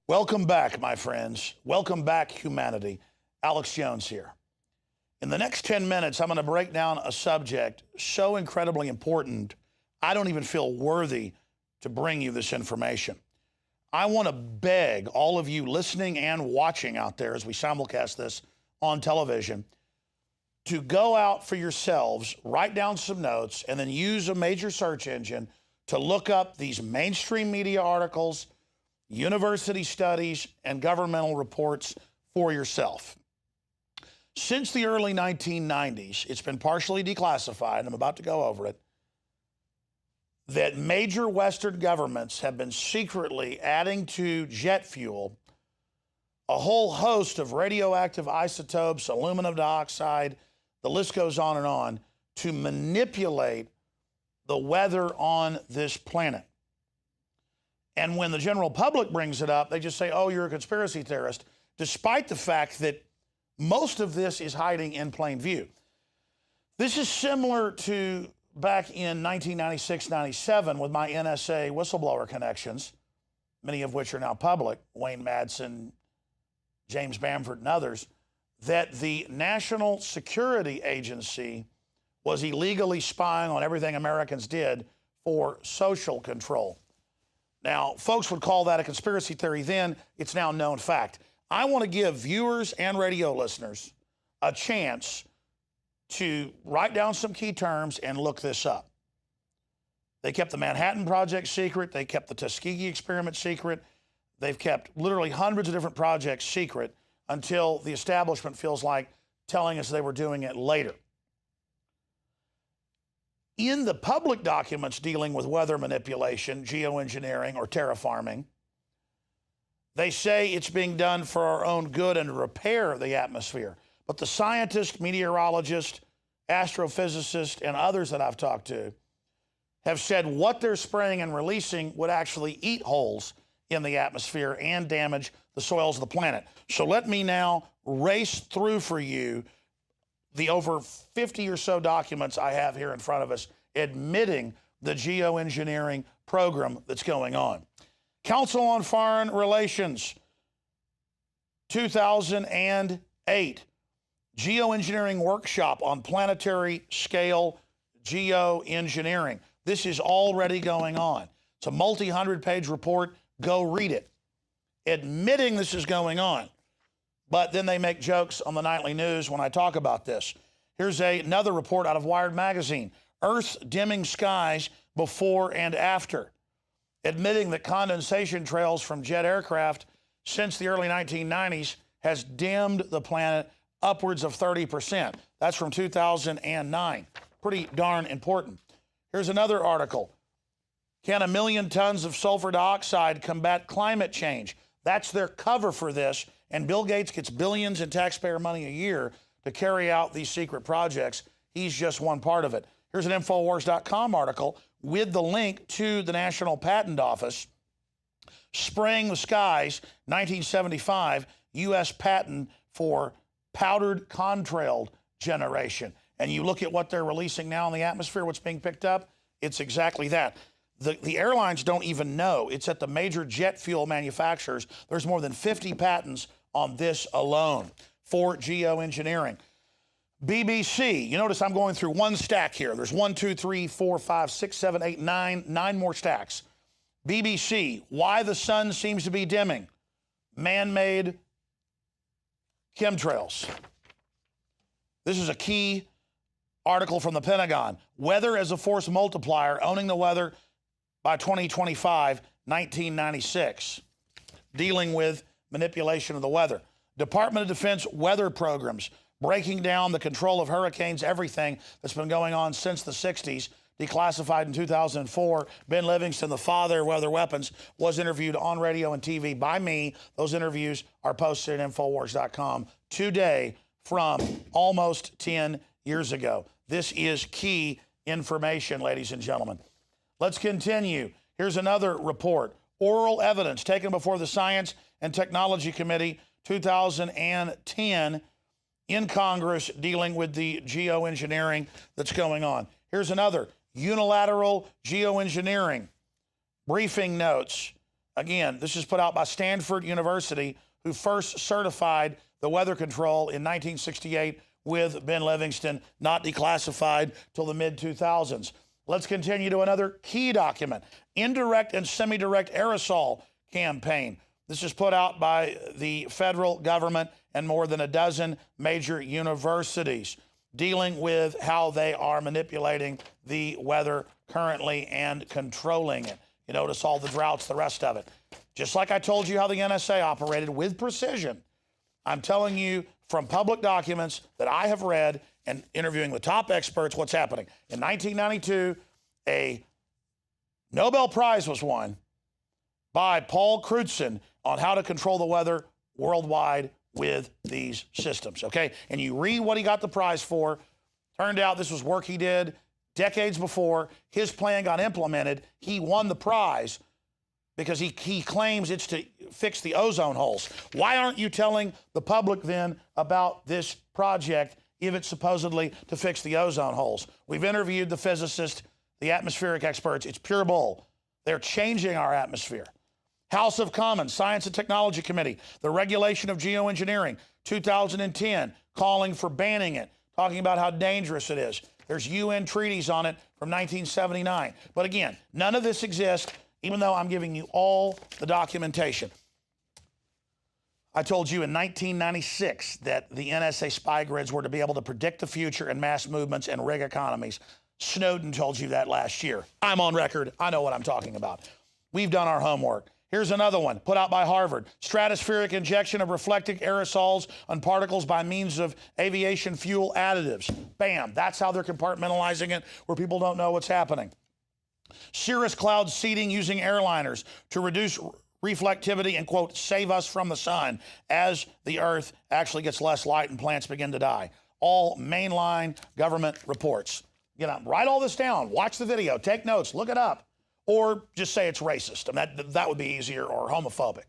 Welcome back, my friends. Welcome back, humanity. Alex Jones here. In the next 10 minutes, I'm going to break down a subject so incredibly important, I don't even feel worthy to bring you this information. I want to beg all of you listening and watching out there as we simulcast this on television to go out for yourselves, write down some notes, and then use a major search engine to look up these mainstream media articles, university studies, and governmental reports for yourself. Since the early 1990s, it's been partially declassified, I'm about to go over it, that major Western governments have been secretly adding to jet fuel a whole host of radioactive isotopes, aluminum dioxide, the list goes on, to manipulate the weather on this planet. And when the general public brings it up, they just say, oh, you're a conspiracy theorist, despite the fact that most of this is hiding in plain view. This is similar to back in 1996-97 with my NSA whistleblower connections, many of which are now public, Wayne Madsen, James Bamford, and others, that the National Security Agency was illegally spying on everything Americans did for social control. Now, folks would call that a conspiracy theory then. It's now known fact. I want to give viewers and radio listeners a chance to write down some key terms and look this up. They kept the Manhattan Project secret. They kept the Tuskegee experiment secret. They've kept literally hundreds of different projects secret until the establishment feels like telling us they were doing it later. In the public documents dealing with weather manipulation, geoengineering, or terraforming, they say it's being done for our own good and to repair the atmosphere. But the scientists, meteorologists, astrophysicists, and others that I've talked to have said what they're spraying and releasing would actually eat holes in the atmosphere and damage the soils of the planet. So let me now race through for you the over 50 or so documents I have here in front of us admitting the geoengineering program that's going on. Council on Foreign Relations, 2008, geoengineering workshop on planetary scale geoengineering. This is already going on. It's a multi-hundred-page report. Go read it. Admitting this is going on. But then they make jokes on the nightly news when I talk about this. Here's another report out of Wired magazine. Earth's dimming skies before and after. Admitting that condensation trails from jet aircraft since the early 1990s has dimmed the planet upwards of 30%. That's from 2009. Pretty darn important. Here's another article. Can 1 million tons of sulfur dioxide combat climate change? That's their cover for this. And Bill Gates gets billions in taxpayer money a year to carry out these secret projects. He's just one part of it. Here's an Infowars.com article with the link to the National Patent Office. Spraying the skies, 1975, U.S. patent for powdered contrail generation. And you look at what they're releasing now in the atmosphere, what's being picked up, it's exactly that. The airlines don't even know. It's at the major jet fuel manufacturers. There's more than 50 patents on this alone for geoengineering. BBC, you notice I'm going through one stack here. There's 1, 2, 3, 4, 5, 6, 7, 8, 9 more stacks. BBC, why the sun seems to be dimming. Man-made chemtrails. This is a key article from the Pentagon. Weather as a force multiplier, owning the weather by 2025, 1996. Dealing with manipulation of the weather. Department of Defense weather programs, breaking down the control of hurricanes, everything that's been going on since the 60s, declassified in 2004. Ben Livingston, the father of weather weapons, was interviewed on radio and TV by me. Those interviews are posted at Infowars.com today from almost 10 years ago. This is key information, ladies and gentlemen. Let's continue. Here's another report. Oral evidence taken before the Science and Technology Committee, 2010, in Congress, dealing with the geoengineering that's going on. Here's another. Unilateral geoengineering. Briefing notes. Again, this is put out by Stanford University, who first certified the weather control in 1968 with Ben Livingston, not declassified till the mid-2000s. Let's continue to another key document, Indirect and Semi-Direct Aerosol Campaign. This is put out by the federal government and more than a dozen major universities, dealing with how they are manipulating the weather currently and controlling it. You notice all the droughts, the rest of it. Just like I told you how the NSA operated with precision, I'm telling you from public documents that I have read and interviewing with top experts what's happening. In 1992, a Nobel Prize was won by Paul Crutzen on how to control the weather worldwide with these systems, okay? And you read what he got the prize for. Turned out this was work he did decades before. His plan got implemented. He won the prize because he claims it's to fix the ozone holes. Why aren't you telling the public then about this project if it's supposedly to fix the ozone holes? We've interviewed the physicists, the atmospheric experts. It's pure bull. They're changing our atmosphere. House of Commons, Science and Technology Committee, the regulation of geoengineering, 2010, calling for banning it, talking about how dangerous it is. There's UN treaties on it from 1979. But again, none of this exists, even though I'm giving you all the documentation. I told you in 1996 that the NSA spy grids were to be able to predict the future and mass movements and rig economies. Snowden told you that last year. I'm on record. I know what I'm talking about. We've done our homework. Here's another one put out by Harvard. Stratospheric injection of reflecting aerosols on particles by means of aviation fuel additives. Bam. That's how they're compartmentalizing it, where people don't know what's happening. Cirrus cloud seeding using airliners to reduce reflectivity and, quote, save us from the sun as the Earth actually gets less light and plants begin to die. All mainline government reports. You know, write all this down. Watch the video. Take notes. Look it up. Or just say it's racist. I mean, that would be easier, or homophobic.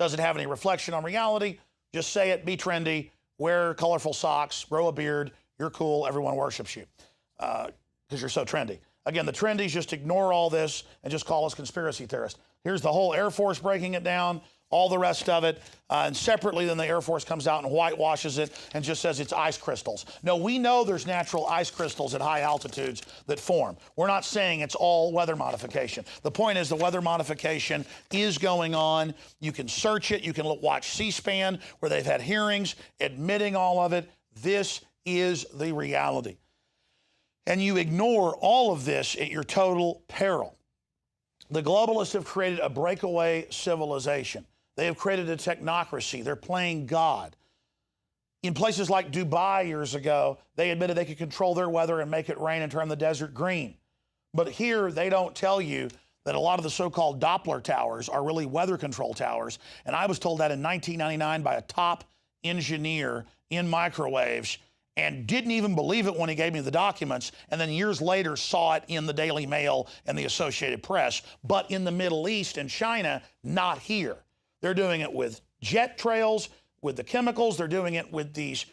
Doesn't have any reflection on reality. Just say it, be trendy, wear colorful socks, grow a beard. You're cool. Everyone worships you because you're so trendy. Again, the trendies just ignore all this and just call us conspiracy theorists. Here's the whole Air Force breaking it down, all the rest of it. And separately, then the Air Force comes out and whitewashes it and just says it's ice crystals. No, we know there's natural ice crystals at high altitudes that form. We're not saying it's all weather modification. The point is the weather modification is going on. You can search it. You can watch C-SPAN where they've had hearings admitting all of it. This is the reality. And you ignore all of this at your total peril. The globalists have created a breakaway civilization. They have created a technocracy. They're playing God. In places like Dubai years ago, they admitted they could control their weather and make it rain and turn the desert green. But here, they don't tell you that a lot of the so-called Doppler towers are really weather control towers. And I was told that in 1999 by a top engineer in microwaves, and didn't even believe it when he gave me the documents, and then years later saw it in the Daily Mail and the Associated Press. But in the Middle East and China, not here. They're doing it with jet trails, with the chemicals. They're doing it with these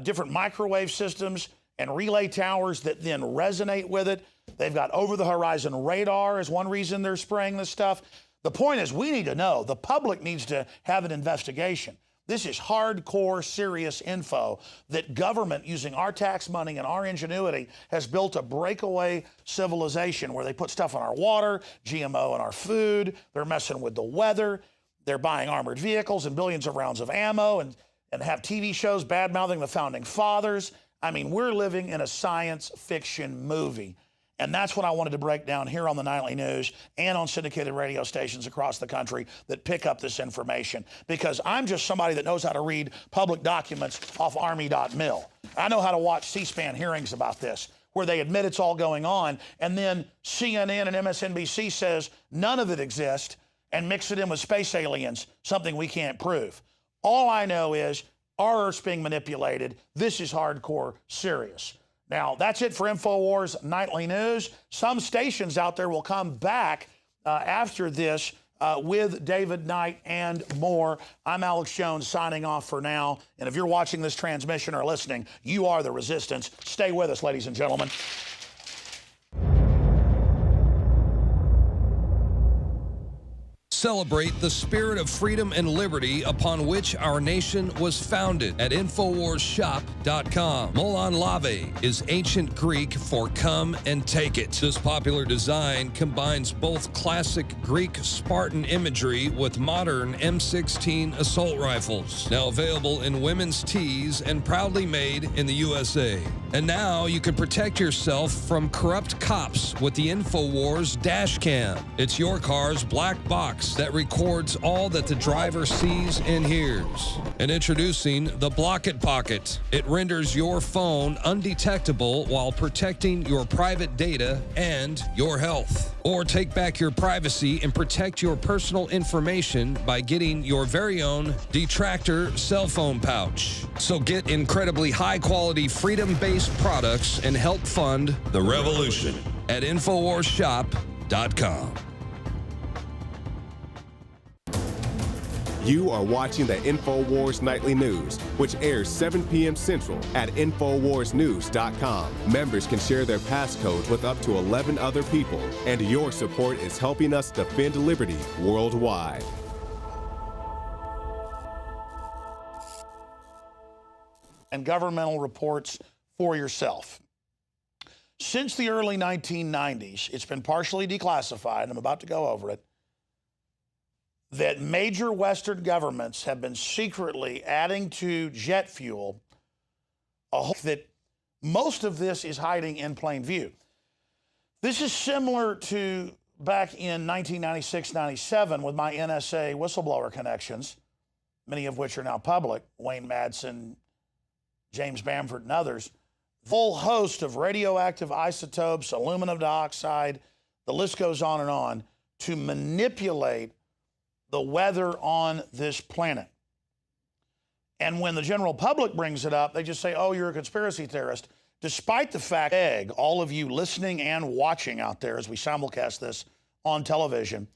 different microwave systems and relay towers that then resonate with it. They've got over-the-horizon radar is one reason they're spraying this stuff. The point is we need to know. The public needs to have an investigation. This is hardcore, serious info that government, using our tax money and our ingenuity, has built a breakaway civilization where they put stuff in our water, GMO in our food, they're messing with the weather, they're buying armored vehicles and billions of rounds of ammo and have TV shows bad-mouthing the founding fathers. I mean, we're living in a science fiction movie. And that's what I wanted to break down here on the Nightly News and on syndicated radio stations across the country that pick up this information. Because I'm just somebody that knows how to read public documents off Army.mil. I know how to watch C-SPAN hearings about this, where they admit it's all going on, and then CNN and MSNBC says none of it exists and mix it in with space aliens, something we can't prove. All I know is our Earth's being manipulated. This is hardcore serious. Now, that's it for InfoWars Nightly News. Some stations out there will come back after this with David Knight and more. I'm Alex Jones signing off for now. And if you're watching this transmission or listening, you are the resistance. Stay with us, ladies and gentlemen. Celebrate the spirit of freedom and liberty upon which our nation was founded at InfoWarsShop.com. Molon Lave is ancient Greek for come and take it. This popular design combines both classic Greek Spartan imagery with modern M16 assault rifles. Now available in women's tees and proudly made in the USA. And now you can protect yourself from corrupt cops with the InfoWars dash cam. It's your car's black box that records all that the driver sees and hears. And introducing the Block It Pocket. It renders your phone undetectable while protecting your private data and your health. Or take back your privacy and protect your personal information by getting your very own Detractor cell phone pouch. So get incredibly high-quality, freedom-based products and help fund the revolution at InfoWarsShop.com. You are watching the InfoWars Nightly News, which airs 7 p.m. Central at InfoWarsNews.com. Members can share their passcodes with up to 11 other people, and your support is helping us defend liberty worldwide. And governmental reports for yourself. Since the early 1990s, it's been partially declassified, I'm about to go over it, that major Western governments have been secretly adding to jet fuel a hope that most of this is hiding in plain view. This is similar to back in 1996-97 with my NSA whistleblower connections, many of which are now public, Wayne Madsen, James Bamford, and others. The whole host of radioactive isotopes, aluminum dioxide, the list goes on and on, to manipulate the weather on this planet. And when the general public brings it up, they just say, oh, you're a conspiracy theorist. Despite the fact, all of you listening and watching out there as we simulcast this on television,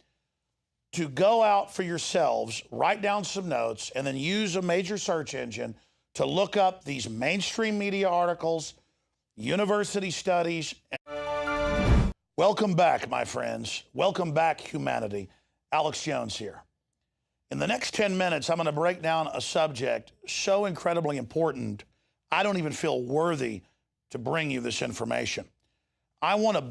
to go out for yourselves, write down some notes, and then use a major search engine to look up these mainstream media articles, university studies. Welcome back, my friends. Welcome back, humanity. Alex Jones here. In the next 10 minutes, I'm going to break down a subject so incredibly important, I don't even feel worthy to bring you this information. I want to